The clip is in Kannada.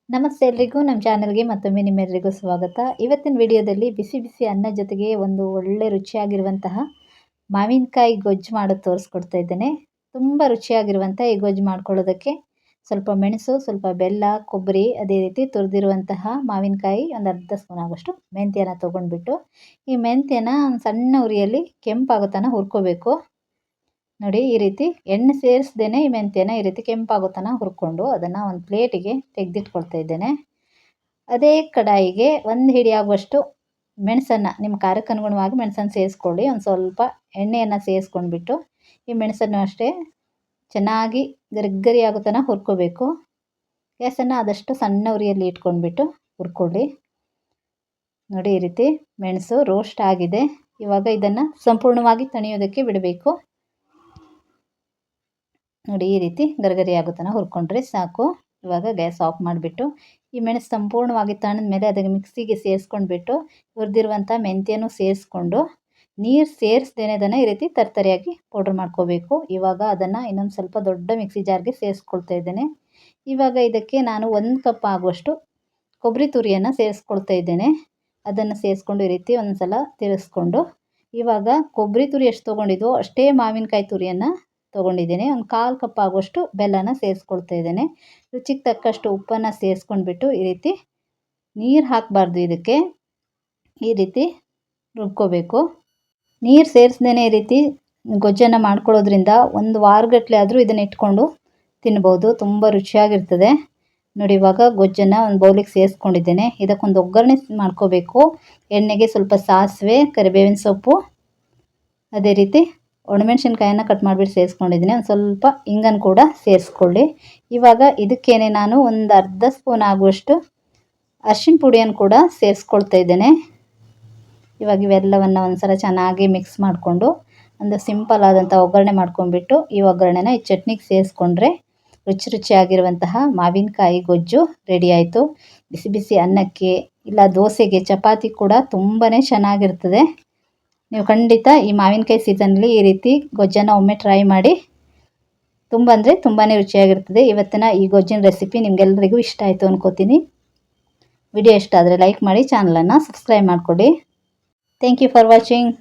ನಮಸ್ತೆ ಎಲ್ರಿಗೂ ನಮ್ಮ ಚಾನಲ್ಗೆ ಮತ್ತೊಮ್ಮೆ ನಿಮ್ಮೆಲ್ಲರಿಗೂ ಸ್ವಾಗತ. ಇವತ್ತಿನ ವಿಡಿಯೋದಲ್ಲಿ ಬಿಸಿ ಬಿಸಿ ಅನ್ನ ಜೊತೆಗೆ ಒಂದು ಒಳ್ಳೆ ರುಚಿಯಾಗಿರುವಂತಹ ಮಾವಿನಕಾಯಿ ಗೊಜ್ಜು ಮಾಡೋದು ತೋರಿಸ್ಕೊಡ್ತಾ ಇದ್ದೇನೆ. ತುಂಬ ರುಚಿಯಾಗಿರುವಂಥ ಈ ಗೊಜ್ಜು ಮಾಡ್ಕೊಳ್ಳೋದಕ್ಕೆ ಸ್ವಲ್ಪ ಮೆಣಸು, ಸ್ವಲ್ಪ ಬೆಲ್ಲ, ಕೊಬ್ಬರಿ, ಅದೇ ರೀತಿ ತುರಿದಿರುವಂತಹ ಮಾವಿನಕಾಯಿ, ಒಂದು ಅರ್ಧ ಸ್ಪೂನ್ ಆಗೋಷ್ಟು ಮೆಂತ್ಯನ ತೊಗೊಂಡ್ಬಿಟ್ಟು ಈ ಮೆಂತ್ಯನ ಒಂದು ಸಣ್ಣ ಉರಿಯಲ್ಲಿ ಕೆಂಪಾಗೋ ತನಕ ಹುರ್ಕೋಬೇಕು. ನೋಡಿ, ಈ ರೀತಿ ಎಣ್ಣೆ ಸೇರಿಸ್ದೇನೆ ಈ ಮೆಂತ್ಯನ ಈ ರೀತಿ ಕೆಂಪಾಗೋ ತನಕ ಹುರ್ಕೊಂಡು ಅದನ್ನು ಒಂದು ಪ್ಲೇಟಿಗೆ ತೆಗೆದಿಟ್ಕೊಳ್ತಾ ಇದ್ದೇನೆ. ಅದೇ ಕಡಾಯಿಗೆ ಒಂದು ಹಿಡಿ ಆಗುವಷ್ಟು ಮೆಣಸನ್ನು, ನಿಮ್ಮ ಖಾರಕ್ಕೆ ಅನುಗುಣವಾಗಿ ಮೆಣಸನ್ನು ಸೇರಿಸ್ಕೊಳ್ಳಿ. ಒಂದು ಸ್ವಲ್ಪ ಎಣ್ಣೆಯನ್ನು ಸೇರಿಸ್ಕೊಂಡ್ಬಿಟ್ಟು ಈ ಮೆಣಸನ್ನು ಅಷ್ಟೇ ಚೆನ್ನಾಗಿ ಗರಿ ಆಗೋ ತನಕ ಹುರ್ಕೋಬೇಕು. ಗ್ಯಾಸನ್ನು ಆದಷ್ಟು ಸಣ್ಣ ಉರಿಯಲ್ಲಿ ಇಟ್ಕೊಂಡ್ಬಿಟ್ಟು ಹುರ್ಕೊಳ್ಳಿ. ನೋಡಿ, ಈ ರೀತಿ ಮೆಣಸು ರೋಸ್ಟ್ ಆಗಿದೆ. ಇವಾಗ ಇದನ್ನು ಸಂಪೂರ್ಣವಾಗಿ ತಣಿಯೋದಕ್ಕೆ ಬಿಡಬೇಕು. ನೋಡಿ, ಈ ರೀತಿ ಗರಗರಿ ಆಗೋ ತನಕ ಹುರ್ಕೊಂಡ್ರೆ ಸಾಕು. ಇವಾಗ ಗ್ಯಾಸ್ ಆಫ್ ಮಾಡಿಬಿಟ್ಟು ಈ ಮೆಣಸು ಸಂಪೂರ್ಣವಾಗಿ ತಣ್ಣದ ಮೇಲೆ ಅದಕ್ಕೆ ಮಿಕ್ಸಿಗೆ ಸೇರಿಸ್ಕೊಂಡ್ಬಿಟ್ಟು ಹುರಿದಿರುವಂಥ ಮೆಂತ್ಯನೂ ಸೇರಿಸ್ಕೊಂಡು ನೀರು ಸೇರಿಸ್ದೇನೆ ಅದನ್ನು ಈ ರೀತಿ ತರ್ತರಿಯಾಗಿ ಪೌಡ್ರ್ ಮಾಡ್ಕೋಬೇಕು. ಇವಾಗ ಅದನ್ನು ಇನ್ನೊಂದು ಸ್ವಲ್ಪ ದೊಡ್ಡ ಮಿಕ್ಸಿ ಜಾರ್ಗೆ ಸೇರಿಸ್ಕೊಳ್ತಾ ಇದ್ದೇನೆ. ಇವಾಗ ಇದಕ್ಕೆ ನಾನು 1 ಕಪ್ ಆಗುವಷ್ಟು ಕೊಬ್ಬರಿ ತುರಿಯನ್ನು ಸೇರಿಸ್ಕೊಳ್ತಾ ಇದ್ದೇನೆ. ಅದನ್ನು ಸೇರಿಸ್ಕೊಂಡು ಈ ರೀತಿ ಒಂದು ಸಲ ತಿರುಗಿಸ್ಕೊಂಡು ಇವಾಗ ಕೊಬ್ಬರಿ ತುರಿ ಎಷ್ಟು ತೊಗೊಂಡಿದ್ವೋ ಅಷ್ಟೇ ಮಾವಿನಕಾಯಿ ತುರಿಯನ್ನು ತೊಗೊಂಡಿದ್ದೇನೆ. ಒಂದು 1/4 ಕಪ್ ಆಗುವಷ್ಟು ಬೆಲ್ಲನ ಸೇರಿಸ್ಕೊಳ್ತಾ ಇದ್ದೇನೆ. ರುಚಿಗೆ ತಕ್ಕಷ್ಟು ಉಪ್ಪನ್ನು ಸೇರಿಸ್ಕೊಂಡ್ಬಿಟ್ಟು ಈ ರೀತಿ ನೀರು ಹಾಕಬಾರ್ದು, ಇದಕ್ಕೆ ಈ ರೀತಿ ರುಬ್ಕೋಬೇಕು. ನೀರು ಸೇರಿಸ್ದೇನೆ ಈ ರೀತಿ ಗೊಜ್ಜನ್ನು ಮಾಡ್ಕೊಳ್ಳೋದ್ರಿಂದ ಒಂದು ವಾರಗಟ್ಟಲೆ ಆದರೂ ಇದನ್ನು ಇಟ್ಕೊಂಡು ತಿನ್ಬೋದು, ತುಂಬ ರುಚಿಯಾಗಿರ್ತದೆ. ನೋಡಿ, ಇವಾಗ ಗೊಜ್ಜನ್ನು ಒಂದು ಬೌಲಿಗೆ ಸೇರಿಸ್ಕೊಂಡಿದ್ದೇನೆ. ಇದಕ್ಕೊಂದು ಒಗ್ಗರಣೆ ಮಾಡ್ಕೋಬೇಕು. ಎಣ್ಣೆಗೆ ಸ್ವಲ್ಪ ಸಾಸಿವೆ, ಕರಿಬೇವಿನ ಸೊಪ್ಪು, ಅದೇ ರೀತಿ ಒಣಮೆಣಸಿನ್ಕಾಯನ್ನು ಕಟ್ ಮಾಡಿಬಿಟ್ಟು ಸೇರಿಸ್ಕೊಂಡಿದ್ದೀನಿ. ಒಂದು ಸ್ವಲ್ಪ ಇಂಗನ್ನು ಕೂಡ ಸೇರಿಸ್ಕೊಳ್ಳಿ. ಇವಾಗ ಇದಕ್ಕೇನೆ ನಾನು ಒಂದು ಅರ್ಧ ಸ್ಪೂನ್ ಆಗುವಷ್ಟು ಅರಿಶಿಣ ಪುಡಿಯನ್ನು ಕೂಡ ಸೇರಿಸ್ಕೊಳ್ತಾ ಇದ್ದೇನೆ. ಇವಾಗ ಇವೆಲ್ಲವನ್ನು ಒಂದು ಸಲ ಚೆನ್ನಾಗಿ ಮಿಕ್ಸ್ ಮಾಡಿಕೊಂಡು ಒಂದು ಸಿಂಪಲ್ ಆದಂಥ ಒಗ್ಗರಣೆ ಮಾಡ್ಕೊಂಡ್ಬಿಟ್ಟು ಈ ಒಗ್ಗರಣೆನ ಈ ಚಟ್ನಿಗೆ ಸೇರಿಸ್ಕೊಂಡ್ರೆ ರುಚಿಯಾಗಿರುವಂತಹ ಮಾವಿನಕಾಯಿ ಗೊಜ್ಜು ರೆಡಿ ಆಯಿತು. ಬಿಸಿ ಬಿಸಿ ಅನ್ನಕ್ಕೆ ಇಲ್ಲ ದೋಸೆಗೆ, ಚಪಾತಿ ಕೂಡ ತುಂಬಾ ಚೆನ್ನಾಗಿರ್ತದೆ. ನೀವು ಖಂಡಿತ ಈ ಮಾವಿನಕಾಯಿ ಸೀಸನಲ್ಲಿ ಈ ರೀತಿ ಗೊಜ್ಜನ್ನು ಒಮ್ಮೆ ಟ್ರೈ ಮಾಡಿ. ತುಂಬ ಅಂದರೆ ತುಂಬಾ ರುಚಿಯಾಗಿರ್ತದೆ. ಇವತ್ತಿನ ಈ ಗೊಜ್ಜಿನ ರೆಸಿಪಿ ನಿಮಗೆಲ್ಲರಿಗೂ ಇಷ್ಟ ಆಯಿತು ಅನ್ಕೋತೀನಿ. ವಿಡಿಯೋ ಇಷ್ಟ ಆದರೆ ಲೈಕ್ ಮಾಡಿ, ಚಾನಲನ್ನು ಸಬ್ಸ್ಕ್ರೈಬ್ ಮಾಡಿಕೊಡಿ. Thank you for watching.